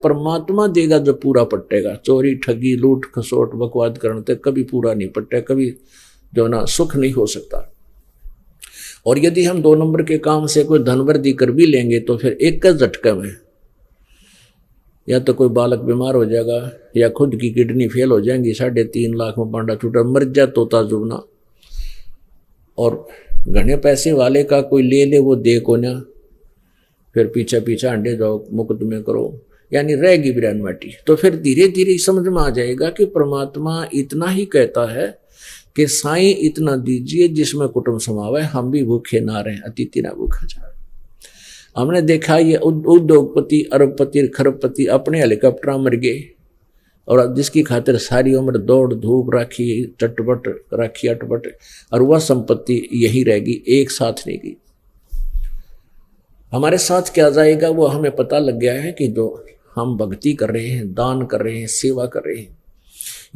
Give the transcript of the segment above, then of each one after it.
परमात्मा देगा जब पूरा पट्टेगा। चोरी ठगी लूट खसोट बकवाद करने तक कभी पूरा नहीं पट्टे, कभी जो ना सुख नहीं हो सकता। और यदि हम 2 नंबर के काम से कोई धनवृद्धि कर भी लेंगे तो फिर एक झटके में या तो कोई बालक बीमार हो जाएगा या खुद की किडनी फेल हो जाएंगी, 3.5 लाख में पांडा छूटा, मर जा तोता जुबना। और घने पैसे वाले का कोई ले वो दे को ना, फिर पीछा पीछा अंडे जाओ मुकदमे करो, यानी रहेगी बिरान माटी। तो फिर धीरे धीरे समझ में आ जाएगा कि परमात्मा इतना ही कहता है कि साईं इतना दीजिए जिसमें कुटुंब समावे, हम भी भूखे ना रहें, अतिथि ना भूखा जाए। हमने देखा ये उद्योगपति अरबपति खरबपति अपने हेलीकॉप्टर मर गए, और जिसकी खातिर सारी उम्र दौड़ धूप राखी चटपट राखी अटपट, और वह संपत्ति यही रहेगी, एक साथ नहीं गई। हमारे साथ क्या जाएगा वो हमें पता लग गया है कि जो हम भक्ति कर रहे हैं, दान कर रहे हैं, सेवा कर रहे हैं,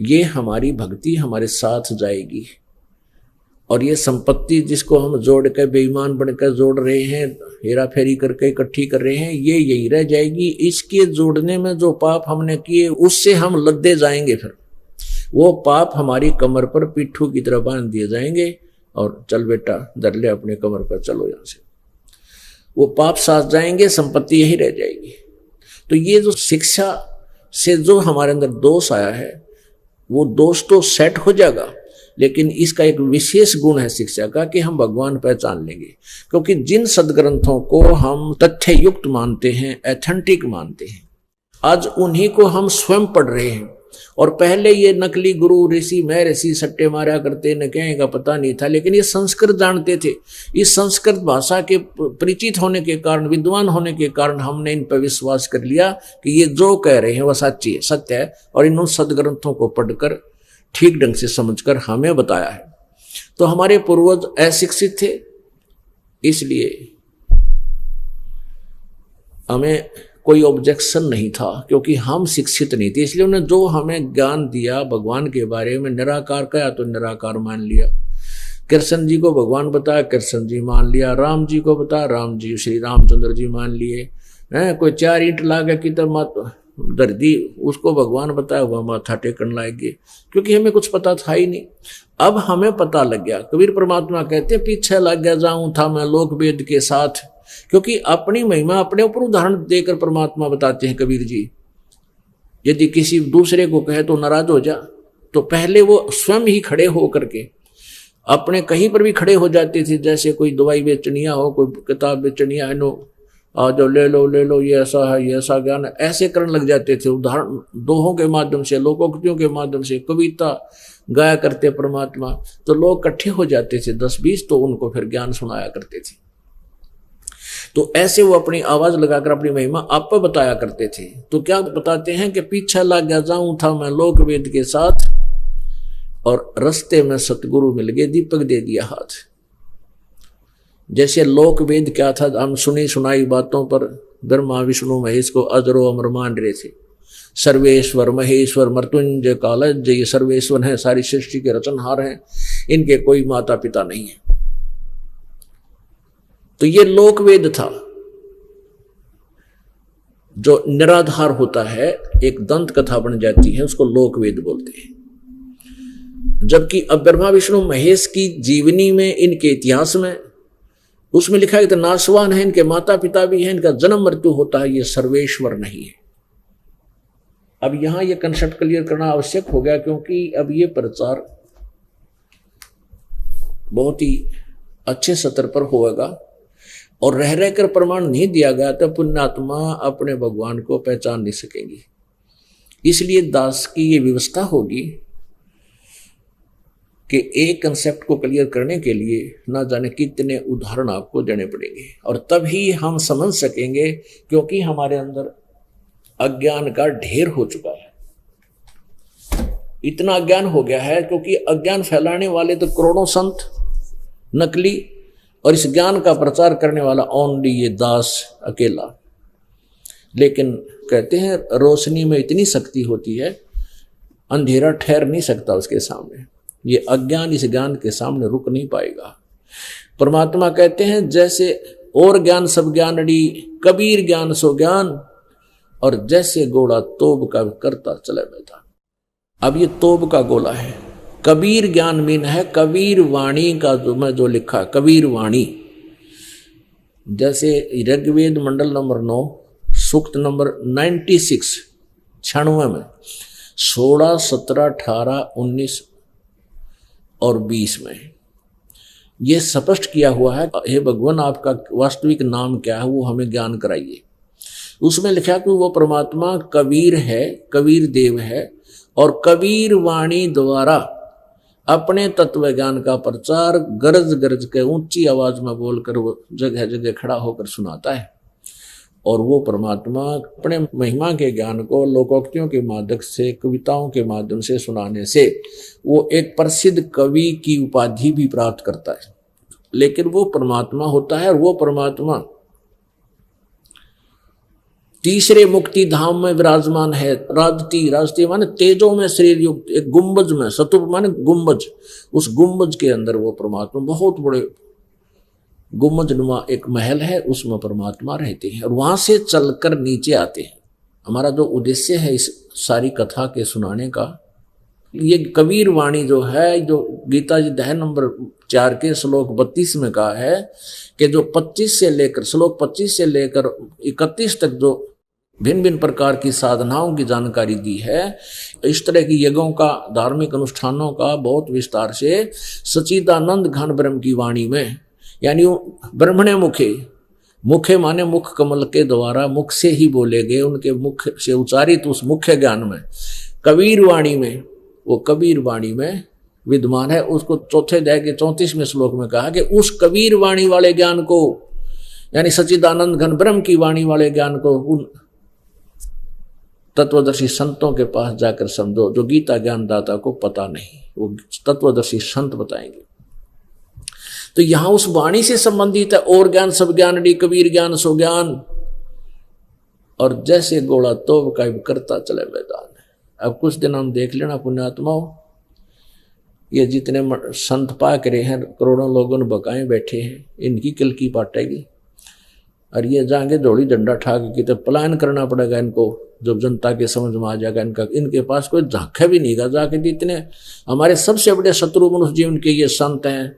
ये हमारी भक्ति हमारे साथ जाएगी। और ये संपत्ति जिसको हम जोड़ कर बेईमान बनकर जोड़ रहे हैं, हेरा फेरी करके इकट्ठी कर रहे हैं, ये यही रह जाएगी। इसके जोड़ने में जो पाप हमने किए उससे हम लद्दे जाएंगे, फिर वो पाप हमारी कमर पर पिट्ठू की तरह बांध दिए जाएंगे, और चल बेटा धर ले अपने कमर पर, चलो यहाँ से। वो पाप साथ जाएंगे, संपत्ति यही रह जाएगी। तो ये जो शिक्षा से जो हमारे अंदर दोष आया है, वो दोष तो सेट हो जाएगा, लेकिन इसका एक विशेष गुण है शिक्षा का कि हम भगवान पहचान लेंगे। क्योंकि जिन सदग्रंथों को हम तथ्य युक्त मानते हैं, एथेंटिक मानते हैं, आज उन्हीं को हम स्वयं पढ़ रहे हैं। और पहले ये नकली गुरु ऋषि मैं ऋषि सट्टे मारा करते, न कहीं का पता नहीं था, लेकिन ये संस्कृत जानते थे। इस संस्कृत भाषा के परिचित होने के कारण, विद्वान होने के कारण हमने इन पर विश्वास कर लिया कि ये जो कह रहे हैं वह सच्ची है, सत्य है, और इन सदग्रंथों को पढ़कर ठीक ढंग से समझकर हमें बताया है। तो हमारे पूर्वज अशिक्षित थे, इसलिए हमें कोई ऑब्जेक्शन नहीं था, क्योंकि हम शिक्षित नहीं थे। इसलिए उन्होंने जो हमें ज्ञान दिया भगवान के बारे में, निराकार कहा तो निराकार मान लिया। कृष्ण जी को भगवान बताया, कृष्ण जी मान लिया। राम जी को बताया, राम जी श्री रामचंद्र जी मान लिए। कोई 4 ईंट लागे कि तब दर्दी उसको भगवान बताया, वह माथा टेकन लाएंगे, क्योंकि हमें कुछ पता था ही नहीं। अब हमें पता लग गया। कबीर परमात्मा कहते हैं, पीछे लग गया जाऊं था मैं लोक वेद के साथ, क्योंकि अपनी महिमा अपने ऊपर उदाहरण देकर परमात्मा बताते हैं कबीर जी। यदि किसी दूसरे को कहे तो नाराज हो जा, तो पहले वो स्वयं ही खड़े हो करके अपने कहीं पर भी खड़े हो जाते थे। जैसे कोई दवाई बेचनिया हो, कोई किताब बेचनिया है, नो आ जाओ ले लो, ये ऐसा है, ये ऐसा ज्ञान है, ऐसे करने लग जाते थे। उदाहरण दोहों के माध्यम से, लोकोक्तियों के माध्यम से कविता गाया करते परमात्मा, तो लोग इकट्ठे हो जाते थे 10-20, तो उनको फिर ज्ञान सुनाया करते थे। तो ऐसे वो अपनी आवाज लगाकर अपनी महिमा आप बताया करते थे। तो क्या बताते हैं कि पीछा लग गया जाऊं था मैं लोक वेद के साथ, और रस्ते में सतगुरु मिल गए, दीपक दे दिया हाथ। जैसे लोक वेद क्या था, हम सुनी सुनाई बातों पर ब्रह्मा विष्णु महेश को अजरो अमर मान रहे थे। सर्वेश्वर महेश्वर मृत्युंजय कालज, ये सर्वेश्वर हैं, सारी सृष्टि के रचनहार हैं, इनके कोई माता पिता नहीं है। तो ये लोक वेद था, जो निराधार होता है, एक दंत कथा बन जाती है, उसको लोक वेद बोलते हैं। जबकि अब ब्रह्मा विष्णु महेश की जीवनी में, इनके इतिहास में, उसमें लिखा है कि नाशवान है, इनके माता पिता भी हैं, इनका जन्म मृत्यु होता है, ये सर्वेश्वर नहीं है। अब यहां ये कंसेप्ट क्लियर करना आवश्यक हो गया, क्योंकि अब ये प्रचार बहुत ही अच्छे स्तर पर होगा, और रह रहकर प्रमाण नहीं दिया गया तो पुण्यात्मा अपने भगवान को पहचान नहीं सकेंगी। इसलिए दास की ये व्यवस्था होगी कि एक कंसेप्ट को क्लियर करने के लिए ना जाने कितने उदाहरण आपको देने पड़ेंगे, और तभी हम समझ सकेंगे, क्योंकि हमारे अंदर अज्ञान का ढेर हो चुका है। इतना अज्ञान हो गया है, क्योंकि अज्ञान फैलाने वाले तो करोड़ों संत नकली, और इस ज्ञान का प्रचार करने वाला ओनली ये दास अकेला। लेकिन कहते हैं रोशनी में इतनी शक्ति होती है, अंधेरा ठहर नहीं सकता उसके सामने। ये अज्ञान इस ज्ञान के सामने रुक नहीं पाएगा। परमात्मा कहते हैं, जैसे और ज्ञान सब ज्ञानड़ी, कबीर ज्ञान सो ज्ञान, और जैसे घोड़ा तोब का करता चले मैदान। अब ये तोब का गोला है। कबीर ज्ञान मीन है कबीर वाणी का, जो मैं जो लिखा कबीर वाणी। जैसे ऋग्वेद मंडल नंबर 9 सूक्त नंबर 96 96 में 16, 17, 18, 19 और 20 में ये स्पष्ट किया हुआ है, हे भगवान आपका वास्तविक नाम क्या है वो हमें ज्ञान कराइए। उसमें लिखा कि वो परमात्मा कबीर है, कबीर देव है, और कबीर वाणी द्वारा अपने तत्व ज्ञान का प्रचार गरज गरज के ऊंची आवाज में बोलकर वो जगह जगह खड़ा होकर सुनाता है। और वो परमात्मा अपने महिमा के ज्ञान को लोकोक्तियों के माध्यम से, कविताओं के माध्यम से सुनाने से वो एक प्रसिद्ध कवि की उपाधि भी प्राप्त करता है। लेकिन वो परमात्मा होता है, और वो परमात्मा तीसरे मुक्ति धाम में विराजमान है। राजती माने तेजों में शरीर युक्त, एक गुंबज में, शतुप माने गुंबज, उस गुंबज के अंदर वो परमात्मा, बहुत बड़े गुंबज नुमा एक महल है, उसमें परमात्मा रहते हैं और वहां से चलकर नीचे आते हैं। हमारा जो उद्देश्य है इस सारी कथा के सुनाने का, ये कबीर वाणी जो है, जो गीता जी अध्याय नंबर 4 के श्लोक 32 में कहा है कि जो 25 से लेकर श्लोक 25 से लेकर 31 तक जो भिन्न भिन्न प्रकार की साधनाओं की जानकारी दी है, इस तरह की यज्ञों का, धार्मिक अनुष्ठानों का बहुत विस्तार से सच्चिदानंद घन ब्रह्म की वाणी में, यानी ब्रह्मणे मुखे, मुखे माने मुख कमल के द्वारा मुख से ही बोले गए, उनके मुख से उच्चारित उस मुख्य ज्ञान में, कबीर वाणी में, वो कबीर वाणी में विद्यमान है। उसको चौथे अध्याय के 34वें श्लोक में कहा कि उस कबीर वाणी वाले ज्ञान को, यानी सच्चिदानंद घन ब्रह्म की वाणी वाले ज्ञान को उन तत्वदर्शी संतों के पास जाकर समझो, जो गीता ज्ञानदाता को पता नहीं, वो तत्वदर्शी संत बताएंगे। तो यहां उस वाणी से संबंधित है, और ज्ञान सब ज्ञान डी कबीर ज्ञान सो ज्ञान, और जैसे घोड़ा तोब का करता चले मैदान। अब कुछ दिन हम देख लेना पुण्यात्माओं, ये जितने संत पाक रहे हैं, करोड़ों लोगों ने बकाए बैठे हैं, इनकी किल की पाटेगी, और ये जाएंगे जोड़ी डंडा ठाक की, तो प्लान करना पड़ेगा इनको, जब जनता के समझ में आ जाएगा इनका, इनके पास कोई झांका भी नहीं गा जाके। इतने हमारे सबसे बड़े शत्रु मनुष्य जीवन के ये संत हैं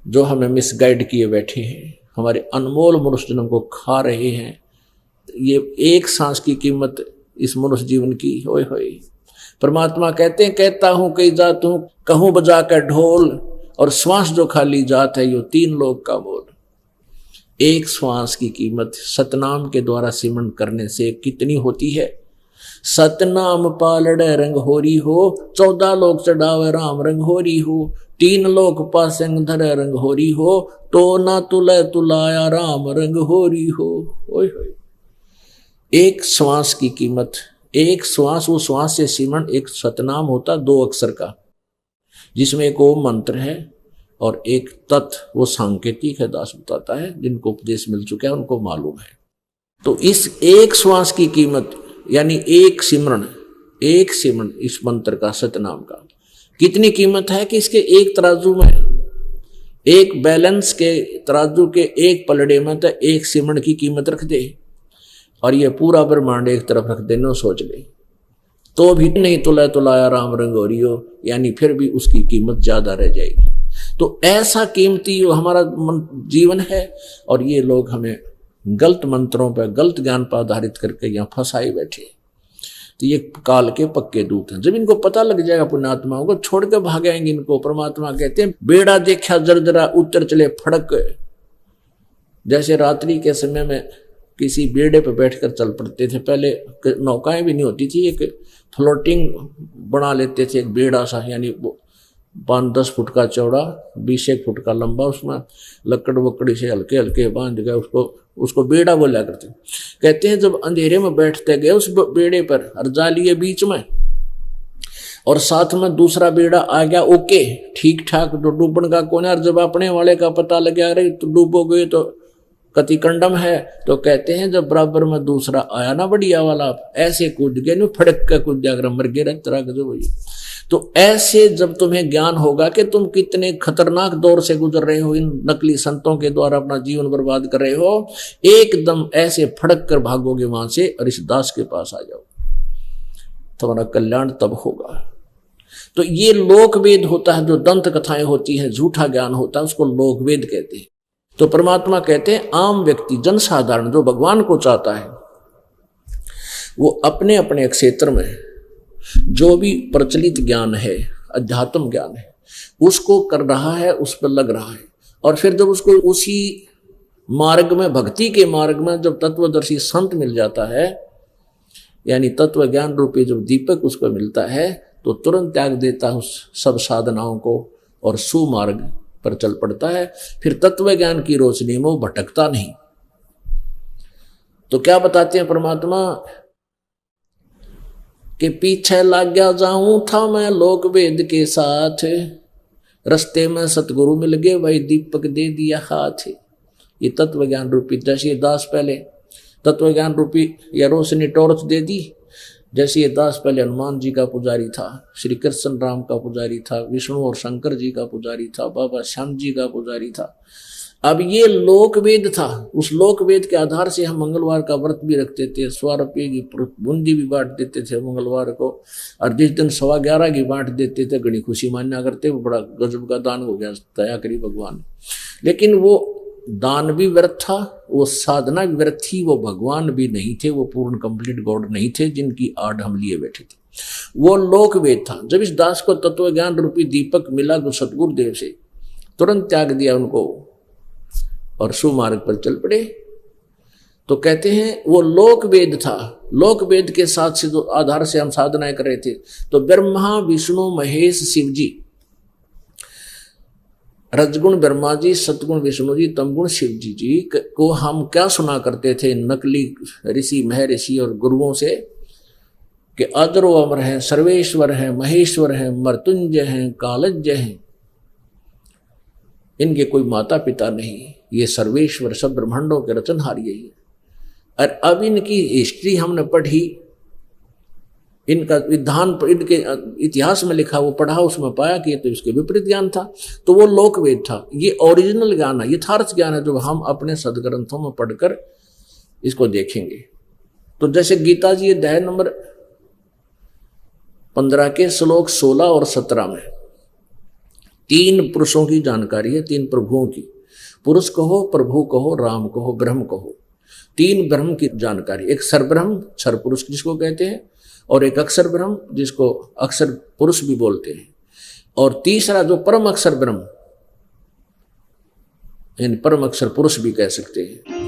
जो हमें मिसगाइड किए बैठे हैं, हमारे अनमोल मनुष्य जन्म को खा रहे हैं। ये एक सांस की कीमत इस मनुष्य जीवन की, होए होए। परमात्मा कहते हैं, कहता हूं कई जात हूं, कहूं बजा कर ढोल, और श्वास जो खाली जात है यो 3 लोक का मोल। एक श्वास की कीमत सतनाम के द्वारा सिमरण करने से कितनी होती है। सतनाम पालड़े रंग होरी हो, 14 लोक चढ़ावे राम रंग होरी हो, 3 लोक पासंग धरे रंग होरी हो, तो ना तुले तुलाया राम रंग होरी हो। ओए होए, एक श्वास की कीमत, एक श्वास, वो श्वास से सिमरण एक सतनाम होता 2 अक्षर का, जिसमें एक ओम मंत्र है और एक तत्, वो सांकेतिक है, दास बताता है, जिनको उपदेश मिल चुका है उनको मालूम है। तो इस एक श्वास की कीमत, यानी एक सिमरण इस मंत्र का, सतनाम का कितनी कीमत है कि इसके एक तराजू में, एक बैलेंस के तराजू के एक पलड़े में तो एक सिमरण की कीमत रख दे, और ये पूरा ब्रह्मांड एक तरफ रख देना सोच ले, तो भी नहीं तुलाया राम रंगोरियो, यानी फिर भी उसकी कीमत ज्यादा रह जाएगी। तो ऐसा कीमती हमारा जीवन है, और ये लोग हमें गलत मंत्रों पर, गलत ज्ञान पर आधारित करके यहाँ फंसाए बैठे। तो ये काल के पक्के दूत हैं। जब इनको पता लग जाएगा पुण्यात्माओं को, छोड़ के भागेंगे इनको। परमात्मा कहते हैं, बेड़ा देखा जरजरा उतर चले फड़क। जैसे रात्रि के समय में किसी बेड़े पर बैठकर चल पड़ते थे, पहले नौकाएं भी नहीं होती थी, एक फ्लोटिंग बना लेते थे, एक बेड़ा सा, यानी 5-10 फुट का चौड़ा, 20-1 फुट का लंबा, उसमें लकड़ वकड़ी से हल्के हल्के बांध गए, उसको बेड़ा बोला करते। कहते हैं जब अंधेरे में बैठते गए उस बेड़े पर, और जालिए बीच में, और साथ में दूसरा बेड़ा आ गया, ओके ठीक ठाक, तो डूबन का कौन है। और जब अपने वाले का पता लग गया, अरे तो डूबोगे तो कति कंडम है, तो कहते हैं जब बराबर में दूसरा आया ना बढ़िया वाला, ऐसे कूद गए, फड़क कर कूद जाकर मर गए तरह के जो। तो ऐसे जब तुम्हें ज्ञान होगा कि तुम कितने खतरनाक दौर से गुजर रहे हो, इन नकली संतों के द्वारा अपना जीवन बर्बाद कर रहे हो, एकदम ऐसे फड़क कर भागोगे वहां से और इस दास के पास आ जाओ, तुम्हारा कल्याण तब होगा। तो ये लोकवेद होता है, जो दंत कथाएं होती हैं, झूठा ज्ञान होता है, उसको लोकवेद कहते हैं। तो परमात्मा कहते हैं आम व्यक्ति, जनसाधारण जो भगवान को चाहता है, वो अपने अपने क्षेत्र में जो भी प्रचलित ज्ञान है, अध्यात्म ज्ञान है, उसको कर रहा है, उस पर लग रहा है। और फिर जब उसको उसी मार्ग में, भक्ति के मार्ग में जब तत्वदर्शी संत मिल जाता है, यानी तत्व ज्ञान रूपी जब दीपक उसको मिलता है, तो तुरंत त्याग देता है उस सब साधनाओं को और सुमार्ग पर चल पड़ता है। फिर तत्व ज्ञान की रोशनी में वो भटकता नहीं। तो क्या बताते हैं परमात्मा कि पीछे लग गया जाऊं था मैं लोक वेद के साथ, रस्ते में सतगुरु मिल गए, वही दीपक दे दिया हाथ। ये तत्व ज्ञान रूपी, जैसे ये दास पहले तत्व ज्ञान रूपी या रोशनी टॉर्च दे दी, जैसे ये दास पहले हनुमान जी का पुजारी था, श्री कृष्ण राम का पुजारी था, विष्णु और शंकर जी का पुजारी था, बाबा श्याम जी का पुजारी था। अब ये लोकवेद था, उस लोकवेद के आधार से हम मंगलवार का व्रत भी रखते थे, 100 रुपये की बूंदी भी बांट देते थे मंगलवार को, और जिस दिन 11:15 की बांट देते थे घनी खुशी मान्या करते, वो बड़ा गजब का दान हो गया, दया करी भगवान। लेकिन वो दान भी व्यर्थ था, वो साधना भी व्यर्थ थी, वो भगवान भी नहीं थे, वो पूर्ण कंप्लीट गॉड नहीं थे जिनकी आड़ हम लिए बैठे थे। वो लोकवेद था। जब इस दास को तत्व ज्ञान रूपी दीपक मिला तो सतगुरुदेव से, तुरंत त्याग दिया उनको और सुमार्ग पर चल पड़े। तो कहते हैं वो लोकवेद था, लोकवेद के साथ से जो आधार से हम साधनाएं कर रहे थे। तो ब्रह्मा विष्णु महेश शिव जी, रजगुण ब्रह्मा जी, सतगुण विष्णु जी, तमगुण शिव जी को हम क्या सुना करते थे नकली ऋषि महर्षि और गुरुओं से, कि अजरो अमर हैं, सर्वेश्वर हैं, महेश्वर हैं, मृत्युंजय हैं, कालज्ञ हैं, इनके कोई माता पिता नहीं, ये सर्वेश्वर सब ब्रह्मांडों के रचनहार यही है। और अब इनकी हिस्ट्री हमने पढ़ी, इनका विधान इनके इतिहास में लिखा, वो पढ़ा, उसमें पाया कि तो इसके विपरीत ज्ञान था। तो वो लोकवेद था। ये ओरिजिनल ज्ञान है, यथार्थ ज्ञान है, जो हम अपने सदग्रंथों में पढ़कर इसको देखेंगे। तो जैसे गीता जी अध्याय नंबर 15 के श्लोक 16 और 17 में 3 पुरुषों की जानकारी है, 3 प्रभुओं की। पुरुष कहो, प्रभु कहो, राम कहो, ब्रह्म कहो। 3 ब्रह्म की जानकारी, एक सरब्रह्म क्षर पुरुष जिसको कहते हैं, और एक अक्षर ब्रह्म जिसको अक्षर पुरुष भी बोलते हैं, और तीसरा जो परम अक्षर ब्रह्म, इन परम अक्षर पुरुष भी कह सकते हैं।